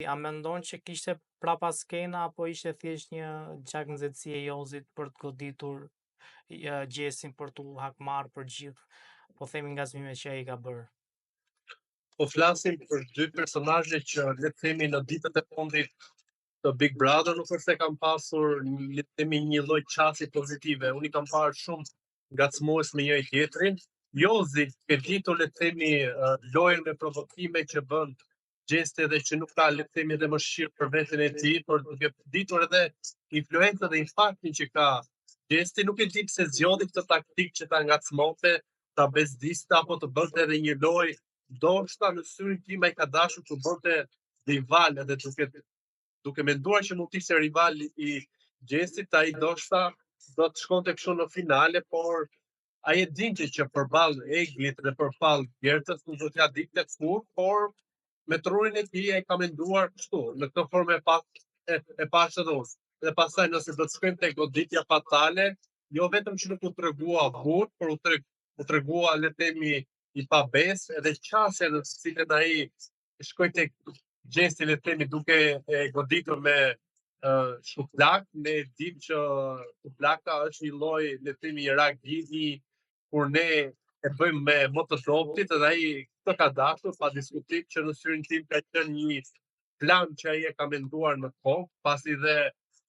a mendon që kishte prapa skena apo ishte thjesht një gjak nxehtësie e Jozit për të goditur Gjesin për t'u hakmarrë për gjithë, po themi ngacmimet që ai ka bërë? Po flasim për dy personazhe që le të themi në ditët e fundit të Big Brother nuk është se kam pasur le të themi një lloj qasje pozitive. Unë i kam parë shumë ngacmues me njëri tjetrin. Jozi ke ditur le të themi lojën me provokime që bën gjeste dhe që nuk ka le të themi edhe mëshirë për veten e tij, por duke ditur edhe influencën dhe impaktin që ka gjesti, nuk e di pse zgjodhi këtë taktikë që ta ngacmonte, ta bezdiste apo të bënte edhe një lojë. Ndoshta në syrin tim ai ka dashur të bënte rival edhe duke menduar që mund të ishte rival i Gjesit, ai ndoshta do të shkonte kështu në finale, por ai e dinte që përballë Eglit dhe përballë Gertës nuk do t'ja dikte kurrë, por me trurin e tij ai ka menduar kështu, në këtë formë e pashëdhos. Dhe pastaj nëse do të shkojmë tek goditja fatale, jo vetëm që nuk u tregua burr, por u tregua le të themi i pabes edhe qasja në të cilën ai shkoi tek Gjesti le të themi duke e goditur me shuplak, ne dim që shuplaka është një lloj le të themi ragimi kur ne e bëjmë me më të dobtit edhe ai këtë ka dashur pa diskutim që në syrin tim ka qenë një plan që ai e ka menduar në kohë, pasi dhe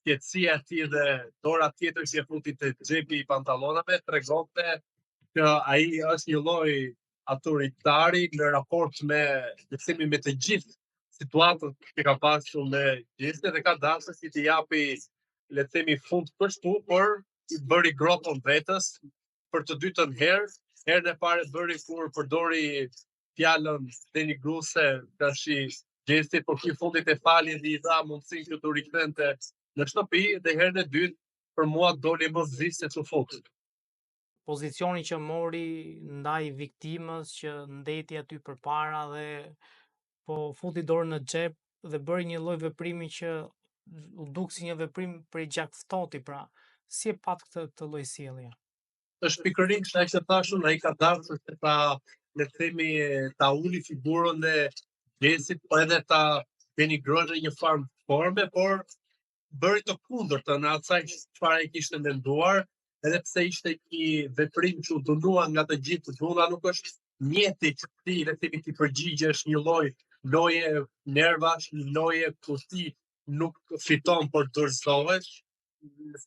qetësia e tij dhe dora tjetër që e futi te xhepi i pantallonave tregonte që ai është një lloj autoritari në raport me le të themi me të gjithë situatën që ka pasur me Gjestin dhe ka dashur si t'i japi le të themi fund kështu, por i bëri grotën vetës për të dytën herë. Herën e parë bëri kur përdori fjalën denigruese tash Gjesti, por që fundit e fali dhe i dha mundësinë që të rikthente në shtëpi dhe herën e dytë për mua doli më zgjidhje se çu futi. Pozicioni që mori ndaj viktimës që ndeti aty përpara dhe po futi dorën në xhep dhe bëri një lloj veprimi që u duk si një veprim prej gjakftoti, pra si e pat këtë lloj sjellje? Është pikërisht ai që thash unë, ai ka dashur se ta le të themi ta uli figurën e Gjesit, po edhe ta denigrojë në një farë forme, por bëri të kundërtën në asaj çfarë ai kishte menduar, edhe pse ishte një veprim që u dënua nga të gjithë. Dhuna nuk është mjeti që ti le të themi ti përgjigjesh një lloj loje nervash, një loje ku ti nuk fiton por dorëzohesh.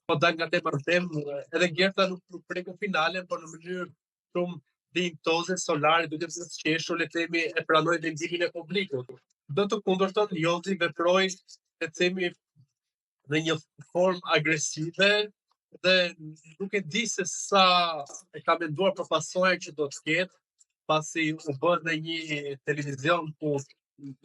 Po dal nga tema në temë, edhe Gerta nuk preku finalen, por në mënyrë shumë dinjitoze, solare, duke të qeshur le të themi e pranoi vendimin e publikut. Do të kundërtën Jozi veproi le të themi në një formë agresive dhe nuk e di se sa e ka menduar për pasojat që do të ketë, pasi u bë në një televizion ku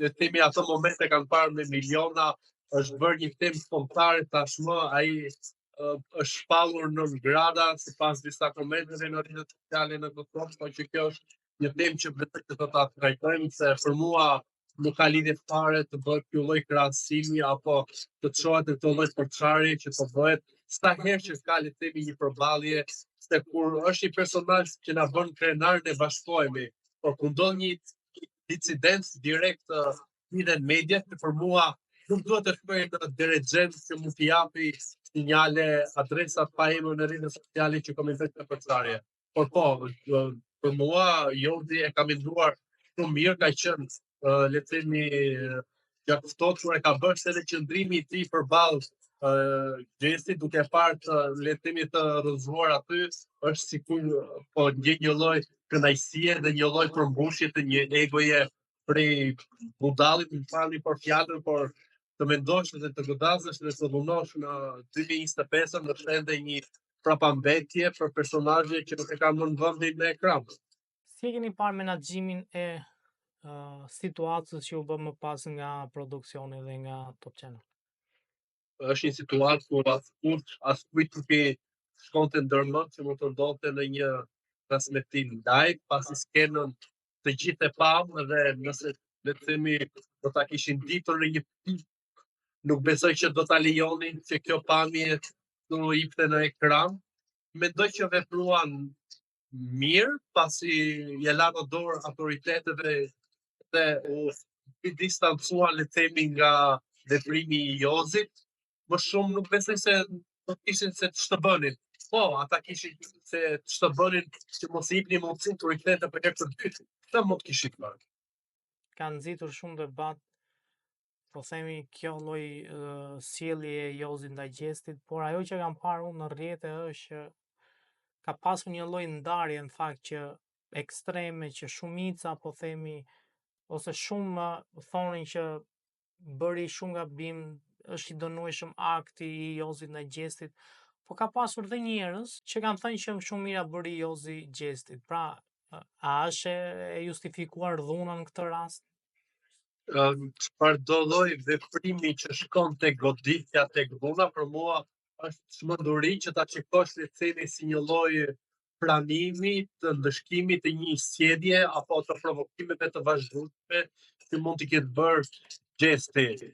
le të themi ato momente kanë parë me miliona, është bërë një temë kombëtare tashmë, ai është shpallur në grada sipas disa komenteve në rrjetet sociale në këtë, po që kjo është një temë që vetë që do ta trajtojmë, se për mua nuk ka lidhje fare të bëhet ky lloj krahasimi apo të çohet në këtë lloj përçarje që po bëhet sa herë që ka le të themi një përballje, se kur është një personazh që na bën krenar ne bashkohemi, por kur ndodh një incidencë direkt hidhen media, që për mua nuk duhet të shkojë në drejtxhen që mund t'i japi sinjale adresa pa emër në rrjetet sociale që komentojnë këtë përçarje. Por po, për mua Jordi e ka menduar shumë mirë, ka qenë le të themi gjakftohet kur e ka bërë se edhe qëndrimi i tij përballë Gjestit, duke parë të le të themi të rrëzuar aty, është sikur po ndjej një lloj kënaqësie dhe një lloj përmbushje të një egoje prej budallit, më falni për fjalën, por të mendosh dhe të godasësh dhe të dhunosh në 2025 në shende një prapambetje për personazhe që nuk e kanë më në vendin në ekran. Si e keni parë menaxhimin e situatës që u bë më pas nga produksioni dhe nga Top Channel? Është një situatë kur askujt nuk i shkonte ndërmend që mund të ndodhte në një transmetim live, pasi skenën të gjithë e pamë dhe nëse le të themi do ta kishin ditur në një pikë, nuk besoj që do ta lejonin që kjo pamje të jepte në ekran. Mendoj që vepruan mirë, pasi ja lanë dorë autoriteteve dhe u i distancuar le të themi nga veprimi i Jozit, më shumë nuk besoj se do kishin se ç'të bënin. Po, ata kishin se ç'të bënin që mos i jepnin mundësinë të rikthehen për herë të dytë. Këtë mund të kishin bërë. Ka nxitur shumë debat, po themi kjo lloj sjellje e Jozit ndaj Gjestit, por ajo që kam parë unë në rrjete është që ka pasur një lloj ndarje në fakt që ekstreme që shumica po themi ose shumë thonin që bëri shumë gabim, është i dënueshëm akti i Jozit ndaj Gjestit, po ka pasur dhe njerëz që kanë thënë që shumë mira bëri Jozi Gjestit. Pra, a është e justifikuar dhuna në këtë rast? Çfarëdo lloj veprimi që shkon tek goditja, tek dhuna, për mua është çmenduri që ta shikosh le të themi si një lloj pranimi të ndëshkimit të një sjellje apo të provokimeve të vazhdueshme që mund të ketë bërë Gjesti.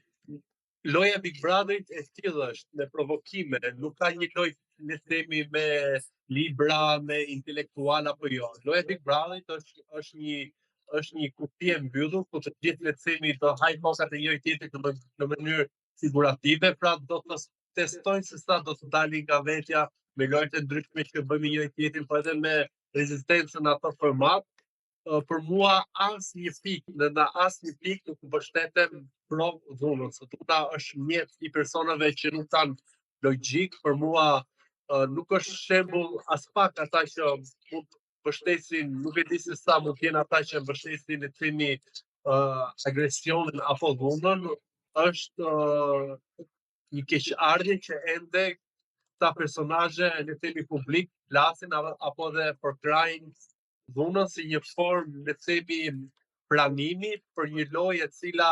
Loja Big Brotherit e tillë është me provokime, nuk ka një lojë le të themi me libra, me intelektual apo jo. Loja Big Brotherit është një kufi e mbyllur ku të gjithë le të themi do hajnë kokat e njëri tjetrit në mënyrë figurative, pra do të testojnë se sa do të dalin nga vetja me lojët e ndryshme që bëjmë njëri tjetrin, po edhe me rezistencën ato format. Për mua asnjë pikë në asnjë pikë nuk mbështetem provë dhunës. Dhuna është mjet i personave që nuk kanë logjik. Për mua nuk është shembull as pak ata që mund të mbështesin, nuk e di se sa mund të jenë ata që mbështesin le të themi agresionin apo dhunën. Është një keqardhje që ende këta personazhe le të themi publik flasin apo dhe përkrajnë dhunën si një formë le të themi pranimi për një lojë e cila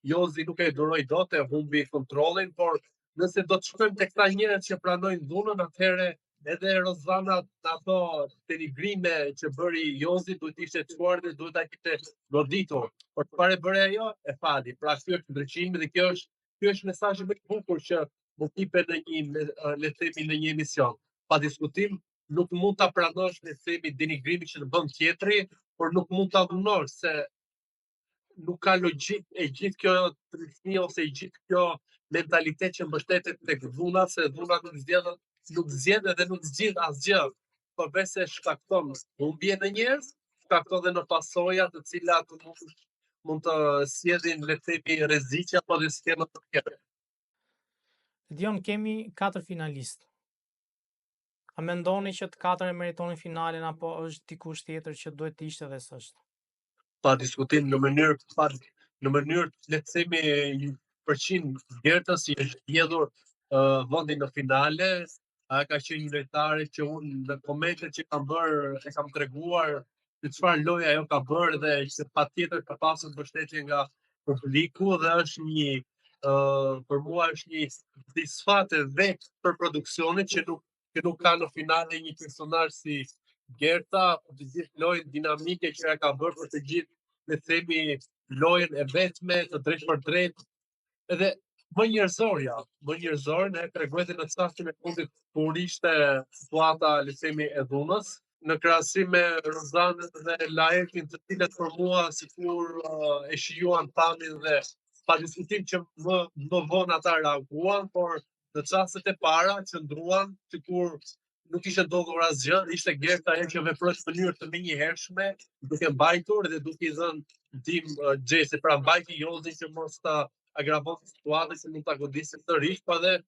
Jozi nuk e duroi dot, e humbi kontrollin, por nëse do të shkojmë tek këta njerëz që pranojnë dhunën, atëherë edhe Rozana ato denigrime që bëri Jozi duhet ishte çuar dhe duhet ta kishte goditur. Por çfarë bëri ajo? E fali. Pra ky është ndryshimi dhe ky është mesazhi më i bukur që mund t'jepet në një le të themi në një emision. Pa diskutim, nuk mund ta pranosh le të themi denigrimin që të bën tjetri, por nuk mund ta dhunosh se nuk ka logjik e gjithë kjo trisni ose i gjithë kjo mentalitet që mbështetet tek dhuna, se dhuna nuk zgjedh edhe nuk zgjidh asgjë, përveç se shkakton humbje në njerëz, shkakton edhe në pasoja të cilat mund të sjellin le të themi rreziqe apo dhe skema të tjera. Dion, kemi 4 finalistë. A mendoni që të 4 e meritonin finalen apo është dikush tjetër që duhet të ishte dhe s'është? Pa diskutim në mënyrë le të themi 100% Gerta si është hedhur vendin në finale, a ka qenë një lojtare që unë në komentet që kam bërë e kam treguar se çfarë loje ajo ka bërë dhe që patjetër ka pasur mbështetje nga publiku dhe është një për mua është një disfat e vetë për produksionin që nuk ka në finale një personazh si Gerta, të gjithë lojën dinamike që ka bërë për të gjithë le të themi lojën e vetme të drejtë për drejtë, edhe më njerëzor ne treguhet në çastin e fundit kur ishte situata le të themi e dhunës në krahasim me Rozanën dhe Laekin, të cilët për mua sikur e shijuan tamin dhe pa diskutim që më vonë ata reaguan, por në çastet e para qëndruan sikur nuk ishte ndodhur asgjë, ishte Gerta ajo që veproi në mënyrë të menjëhershme, duke mbajtur dhe duke i dhënë ndihmë Xhesi, pra mbajti Jozin që mos ta agravonte situatën, se mund ta godiste sërish, po edhe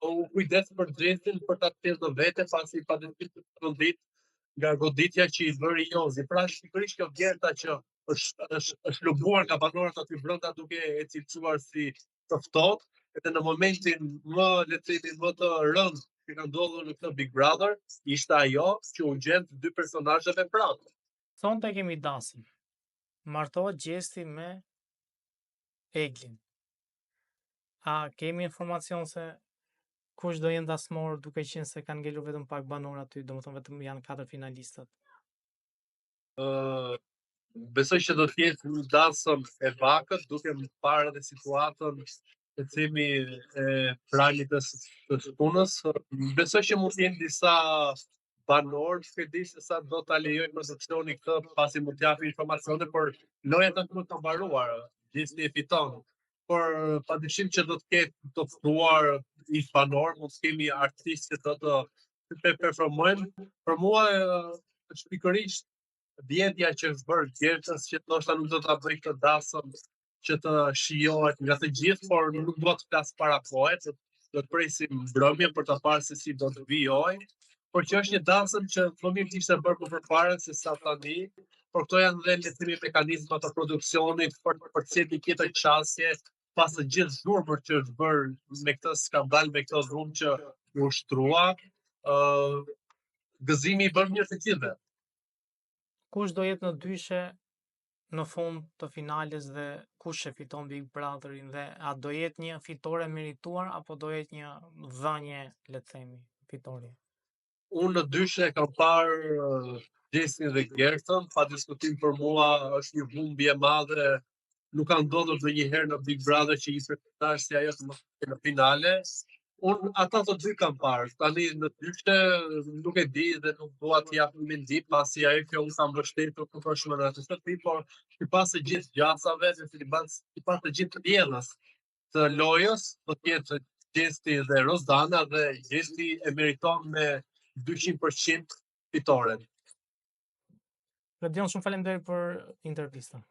u kujdes për Xhesin për ta thënë në vete pasi patjetër të rëndit nga goditja që i bëri Jozi. Pra sigurisht kjo Gerta që është lubuar nga banorët aty brenda duke e cilësuar si të ftohtë, edhe në momentin më le të themi më të rënd që ka ndodhur në këtë Big Brother, ishte ajo që u gjen dy personazheve pranë. Sonte kemi dasin. Martohet Gjesti me Eglin. A kemi informacion se kush do jenë dasmor, duke qenë se kanë ngelur vetëm pak banor aty, domethënë vetëm janë 4 finalistët? Besoj që do të jetë një dasëm e vakët, duke më parë edhe situatën e themi e pranit të punës. Besoj që mund të jenë disa banorë, që di se sa do ta lejojnë produksioni këtë, pasi mund të japin informacione, por loja nuk ka mbaruar. Gjesti e fiton. Por padyshim që do të ketë të ftuar hispanor, mund të kemi artistë që të performojnë. Për mua është pikërisht vjedhja që është bërë Gjergjës, që ndoshta nuk do ta bëj këtë dasëm që të shijohet nga të gjithë, por nuk do të flas para kohe, do të presim mbrëmje për të parë se si do të vijojë, por që është një dasëm që më mirë kishte bërë më përpara se sa tani, por këto janë dhe le të themi mekanizma të produksionit për cilë tjetër qasje, pas të gjithë zhurmër që është bërë me këtë skandal, me këtë dhunë që u shtrua, gëzimi i bërë mirë të gjithëve. Kush do jetë në dyshe në fund të finales dhe kush e fiton Big Brotherin, dhe a do jetë një fitore merituar apo do jetë një dhënje, le të themi, fitore? Unë në dyshe kam parë Gjestin dhe Gertën, pa diskutim për mua është një humbje madhe, nuk ka ndodhur ndonjëherë në Big Brother që i përfitash si ajo të mos në finale. Unë ata të dy kam parë, tani në dyshe nuk e di dhe nuk dua të jap mendim pasi ajo që unë kam mbështetur nuk është më në atë shtëpi, por sipas të gjithë gjasave, sipas të gjithë rrjedhës të lojës, do të jetë Gjesti dhe Rozdana, dhe Gjesti e meriton me 200% fitoren. Redion, shumë faleminderit për intervistën.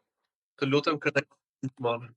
Të lutem, kënaqësi të madhe.